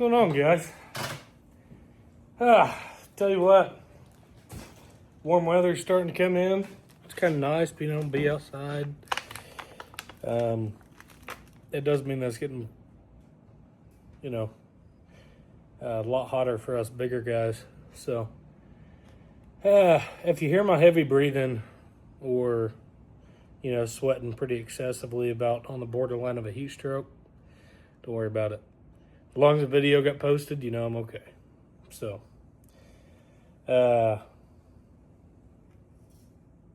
going on, guys? Tell you what, warm weather's starting to come in. It's kind of nice being able to be outside. It does mean that it's getting, a lot hotter for us bigger guys. So, if you hear my heavy breathing or, sweating pretty excessively about on the borderline of a heat stroke, don't worry about it. As long as the video got posted, I'm okay. So,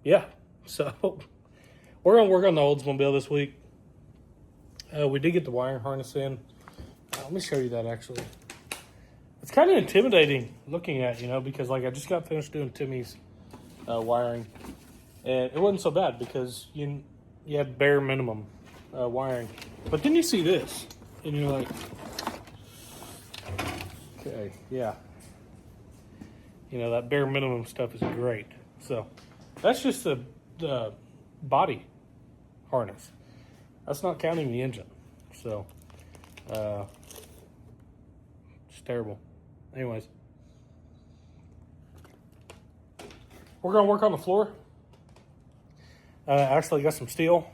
yeah. So, we're going to work on the Oldsmobile this week. We did get the wiring harness in. Let me show you that, actually. It's kind of intimidating looking at, because, I just got finished doing Timmy's wiring. And it wasn't so bad because you had bare minimum wiring. But then you see this, and you're like, okay, yeah. That bare minimum stuff is great. So that's just the body harness. That's not counting the engine. So it's terrible. Anyways, we're going to work on the floor. Actually got some steel.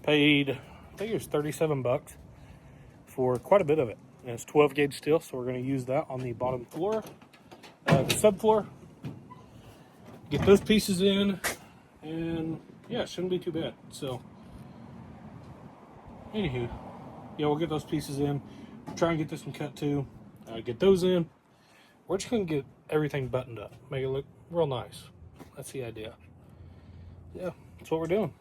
Paid, I think it was $37 for quite a bit of it. And it's 12 gauge steel, so we're going to use that on the bottom floor. The subfloor. Get those pieces in, and yeah, it shouldn't be too bad. So, anywho, yeah, we'll get those pieces in. Try and get this one cut too. Get those in. We're just going to get everything buttoned up. Make it look real nice. That's the idea. Yeah, that's what we're doing.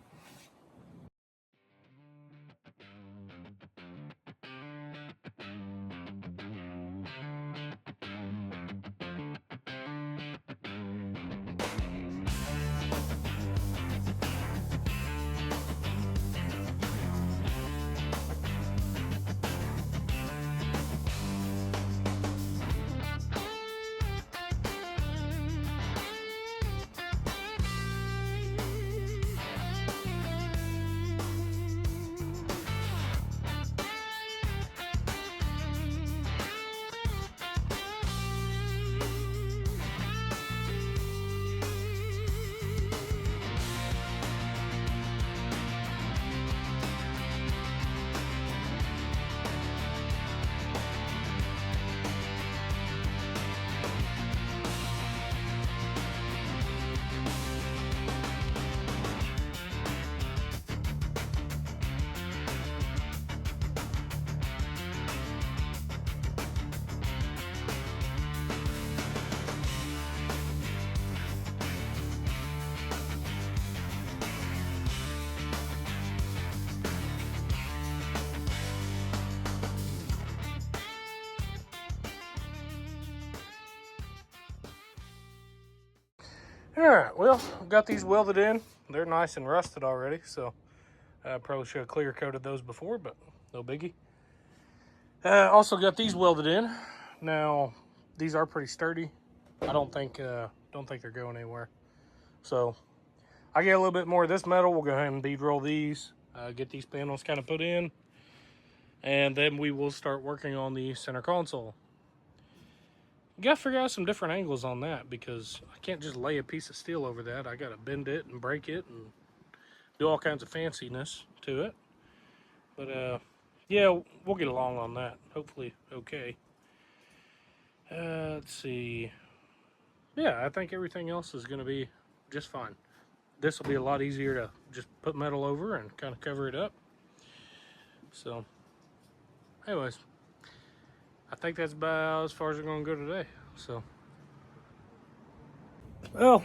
Alright, well, got these welded in. They're nice and rusted already, so I probably should have clear coated those before, but no biggie. Also got these welded in. Now, these are pretty sturdy. I don't think they're going anywhere. So, I get a little bit more of this metal. We'll go ahead and bead roll these, get these panels kind of put in, and then we will start working on the center console. You gotta figure out some different angles on that because I can't just lay a piece of steel over that. I gotta bend it and break it and do all kinds of fanciness to it. But yeah, we'll get along on that. Hopefully, okay. Let's see. Yeah, I think everything else is gonna be just fine. This will be a lot easier to just put metal over and kind of cover it up. So, anyways. I think that's about as far as we're going to go today. So, well,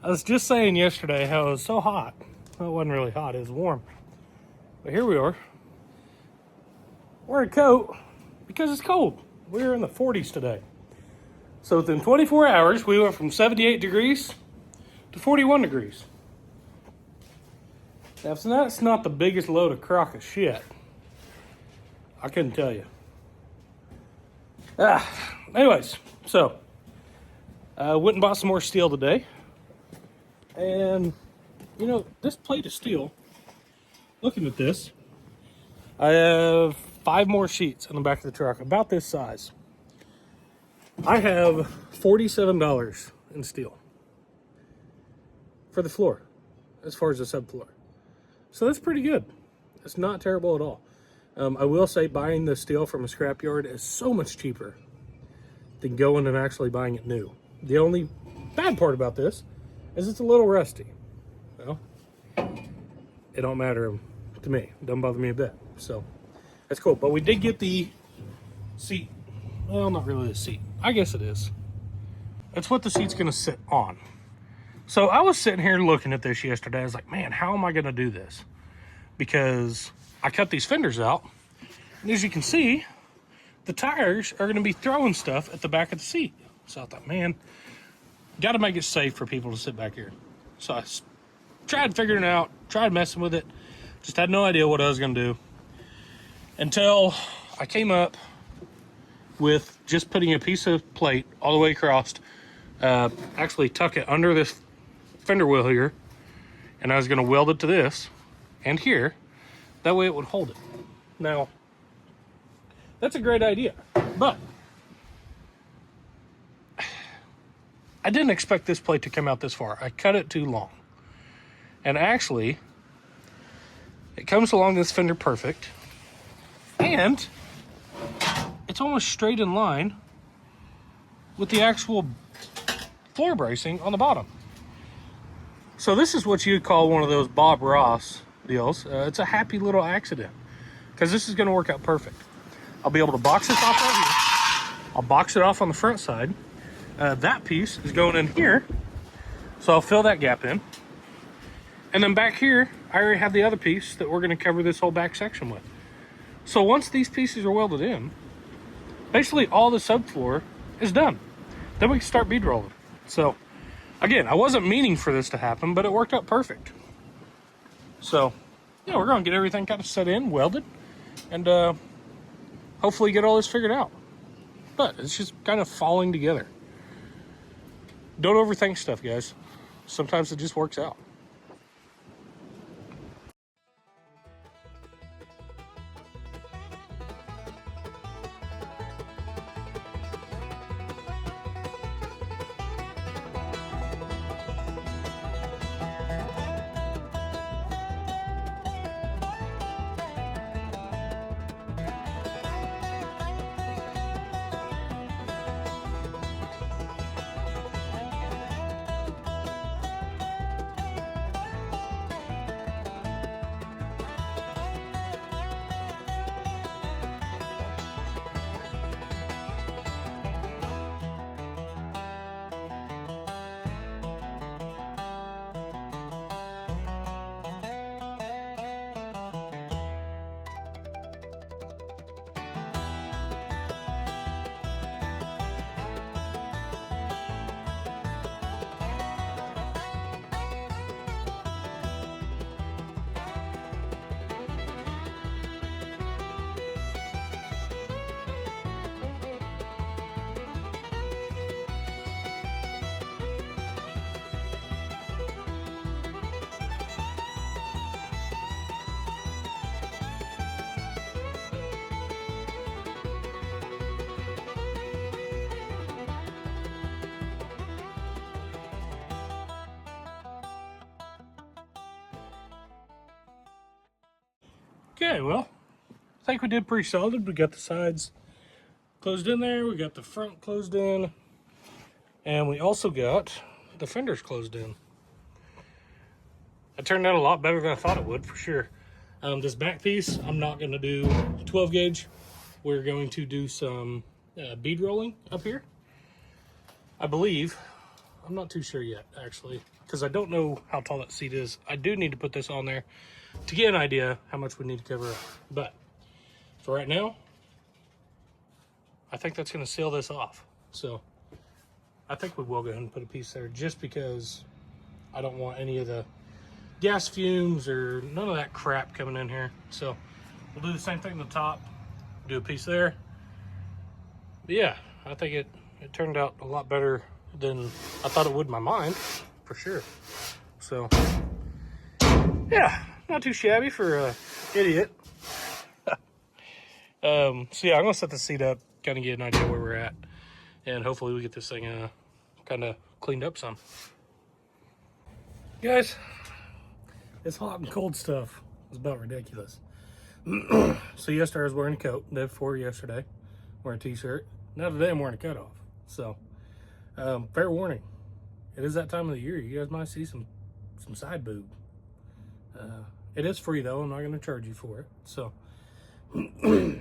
I was just saying yesterday how it was so hot. Well, it wasn't really hot, it was warm. But here we are. Wearing a coat because it's cold. We're in the 40s today. So within 24 hours, we went from 78 degrees to 41 degrees. Now, so that's not the biggest load of crock of shit. I couldn't tell you. Anyways, so went and bought some more steel today. And, this plate of steel, looking at this, I have 5 more sheets on the back of the truck, about this size. I have $47 in steel for the floor, as far as the subfloor. So that's pretty good. It's not terrible at all. I will say buying the steel from a scrapyard is so much cheaper than going and actually buying it new. The only bad part about this is it's a little rusty. Well, it don't matter to me. It doesn't bother me a bit. So that's cool. But we did get the seat. Well, not really the seat. I guess it is. That's what the seat's gonna sit on. So I was sitting here looking at this yesterday. I was like, man, how am I gonna do this? Because I cut these fenders out. And as you can see, the tires are gonna be throwing stuff at the back of the seat. So I thought, man, gotta make it safe for people to sit back here. So I tried figuring it out, tried messing with it. Just had no idea what I was gonna do. Until I came up with just putting a piece of plate all the way across, actually tuck it under this fender wheel here, and I was gonna weld it to this and here. That way it would hold it. Now, that's a great idea, but I didn't expect this plate to come out this far. I cut it too long. And actually, it comes along this fender perfect, and it's almost straight in line with the actual floor bracing on the bottom. So this is what you'd call one of those Bob Ross deals. It's a happy little accident, because this is gonna work out perfect. I'll be able to box this off right here. I'll box it off on the front side. That piece is going in here, so I'll fill that gap in. And then back here, I already have the other piece that we're gonna cover this whole back section with. So once these pieces are welded in, basically all the subfloor is done. Then we can start bead rolling. So again, I wasn't meaning for this to happen, but it worked out perfect. So yeah, we're gonna get everything kind of set in, welded, and hopefully get all this figured out. But it's just kind of falling together. Don't overthink stuff, guys. Sometimes it just works out. Okay, well, I think we did pretty solid. We got the sides closed in there, we got the front closed in, and we also got the fenders closed in. It turned out a lot better than I thought it would, for sure. This back piece, I'm not going to do 12 gauge. We're going to do some bead rolling up here, I believe. I'm not too sure yet, actually, because I don't know how tall that seat is. I do need to put this on there to get an idea how much we need to cover up. But for right now, I think that's going to seal this off. So I think we will go ahead and put a piece there, just because I don't want any of the gas fumes or none of that crap coming in here. So we'll do the same thing on the top, do a piece there. But yeah, I think it turned out a lot better than I thought it would in my mind, for sure. So yeah, not too shabby for an idiot. So yeah, I'm gonna set the seat up, kind of get an idea where we're at, and hopefully we get this thing kind of cleaned up some. Guys, this hot and cold stuff is about ridiculous. So yesterday I was wearing a coat, day before yesterday, wearing a t-shirt. Now today I'm wearing a cutoff. So, fair warning, it is that time of the year. You guys might see some side boob. It is free though. I'm not going to charge you for it. So,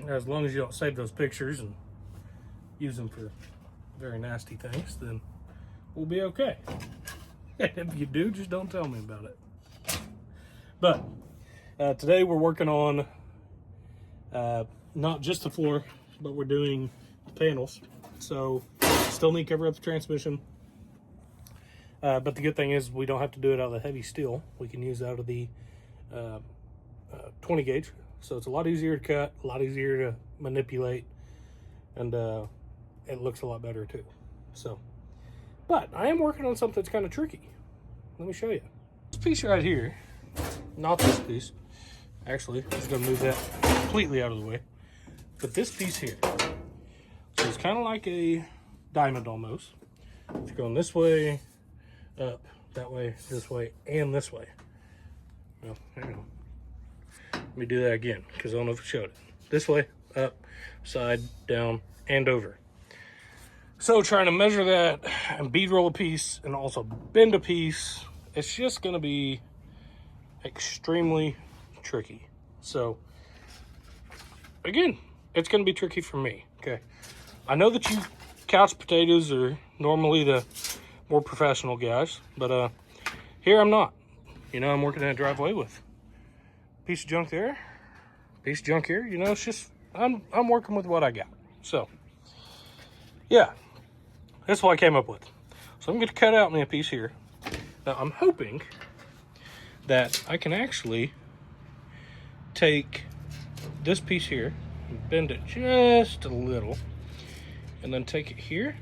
as long as you don't save those pictures and use them for very nasty things, then we'll be okay. And if you do, just don't tell me about it. But today we're working on not just the floor, but we're doing the panels. So still need to cover up the transmission. But the good thing is we don't have to do it out of the heavy steel. We can use out of the 20 gauge. So it's a lot easier to cut, a lot easier to manipulate, and it looks a lot better too. So, but I am working on something that's kind of tricky. Let me show you. This piece right here, not this piece. Actually, I'm just gonna move that completely out of the way. But this piece here, so it's kind of like a diamond almost. It's going this way, up, that way, this way, and this way. Well, hang on. Let me do that again, because I don't know if it showed it. This way, up, side, down, and over. So trying to measure that and bead roll a piece and also bend a piece, it's just gonna be extremely tricky. So again, it's gonna be tricky for me, okay? I know that you couch potatoes are normally the more professional guys, but here I'm not. You know, I'm working in a driveway with a piece of junk there, piece of junk here. You know, it's just, I'm working with what I got. So yeah, that's what I came up with. So I'm gonna cut out me a piece here. Now I'm hoping that I can actually take this piece here and bend it just a little, and then take it here,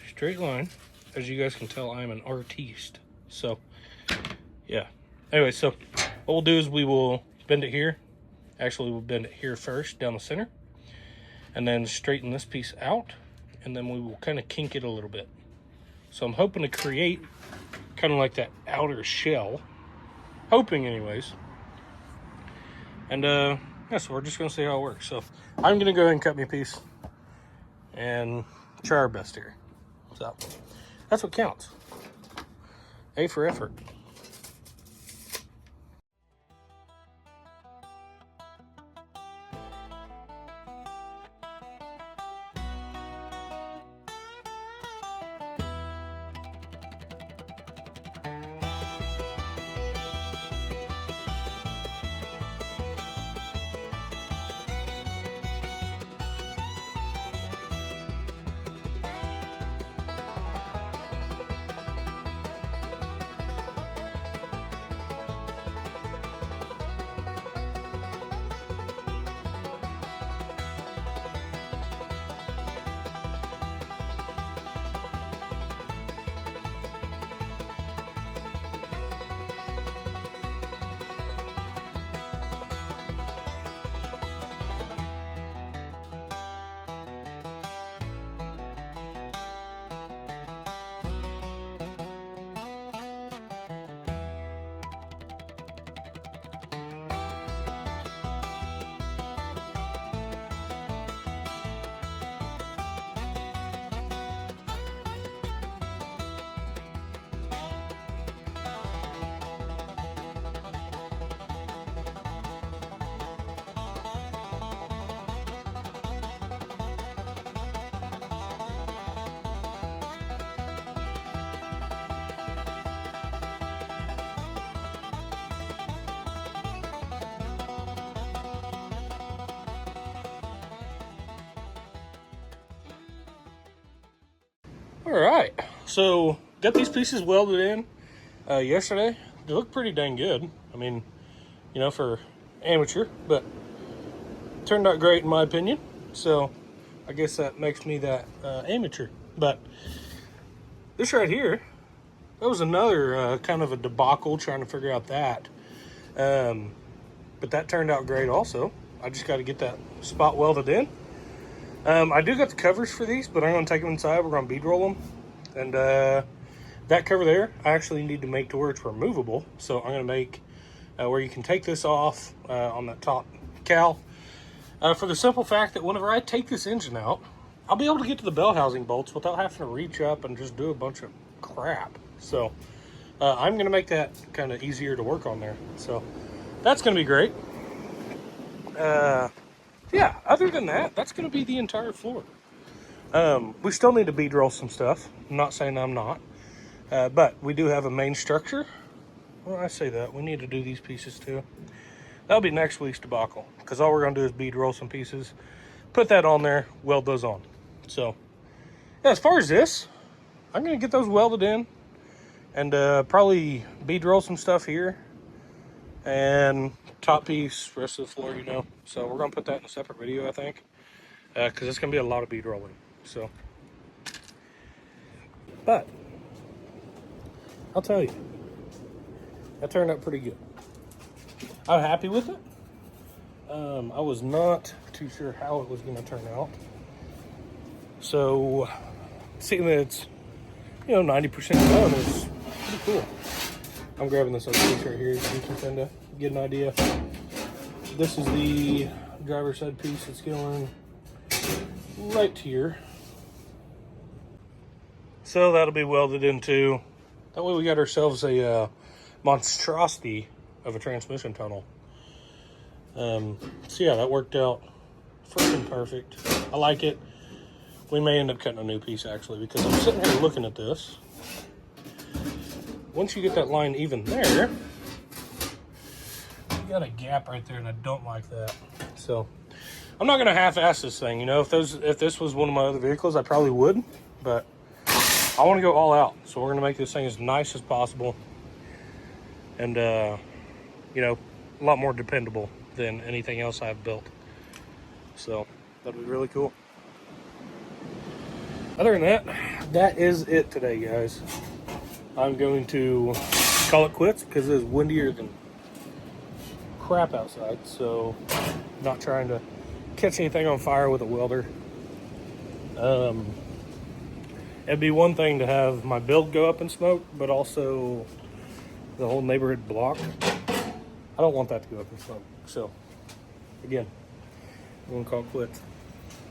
straight line. As you guys can tell, I'm an artiste. So yeah, anyway, so what we'll do is we will bend it here. Actually, we'll bend it here first down the center, and then straighten this piece out, and then we will kind of kink it a little bit. So I'm hoping to create kind of like that outer shell, hoping anyways. And yeah, so we're just gonna see how it works. So I'm gonna go ahead and cut me a piece and try our best here. So that's what counts. A for effort. All right, so got these pieces welded in yesterday. They look pretty dang good. I mean, you know, for amateur, but turned out great in my opinion. So I guess that makes me that amateur. But this right here, that was another kind of a debacle trying to figure out that. But that turned out great also. I just got to get that spot welded in. I do got the covers for these, but I'm going to take them inside. We're going to bead roll them. And that cover there, I actually need to make to where it's removable. So I'm going to make where you can take this off on that top cowl. For the simple fact that whenever I take this engine out, I'll be able to get to the bell housing bolts without having to reach up and just do a bunch of crap. So I'm going to make that kind of easier to work on there. So that's going to be great. Yeah, other than that, that's going to be the entire floor. We still need to bead roll some stuff. I'm not saying I'm not. But we do have a main structure. Well, I say that. We need to do these pieces too. That'll be next week's debacle. Because all we're going to do is bead roll some pieces. Put that on there. Weld those on. So, yeah, as far as this, I'm going to get those welded in. And probably bead roll some stuff here. And top piece, rest of the floor, you know. So we're going to put that in a separate video, I think. Because it's going to be a lot of bead rolling. So, but I'll tell you, that turned out pretty good. I'm happy with it. I was not too sure how it was going to turn out. So, seeing that it's, 90% done is pretty cool. I'm grabbing this other piece right here so you can kind of get an idea. This is the driver's side piece that's going right here. So that'll be welded into. That way we got ourselves a monstrosity of a transmission tunnel. So yeah, that worked out freaking perfect. I like it. We may end up cutting a new piece actually, because I'm sitting here looking at this. Once you get that line even there, you got a gap right there, and I don't like that. So I'm not gonna half-ass this thing. If this was one of my other vehicles, I probably would, but I want to go all out. So we're gonna make this thing as nice as possible, and a lot more dependable than anything else I've built. So that'll be really cool. Other than that, that is it today, guys. I'm going to call it quits because it is windier than crap outside. So I'm not trying to catch anything on fire with a welder. It'd be one thing to have my build go up in smoke, but also the whole neighborhood block. I don't want that to go up in smoke. So again, I'm gonna call it quits.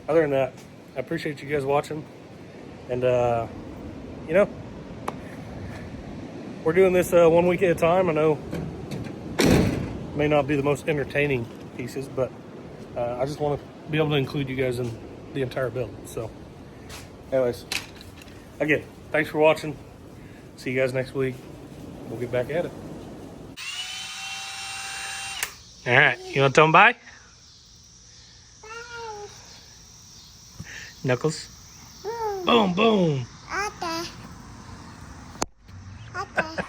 Other than that, I appreciate you guys watching. And we're doing this 1 week at a time. I know it may not be the most entertaining pieces, but I just want to be able to include you guys in the entire build. So anyways, again, thanks for watching. See you guys next week. We'll get back at it. All right, you want to tell them bye? Bye. Knuckles. Boom, boom. Okay. Okay.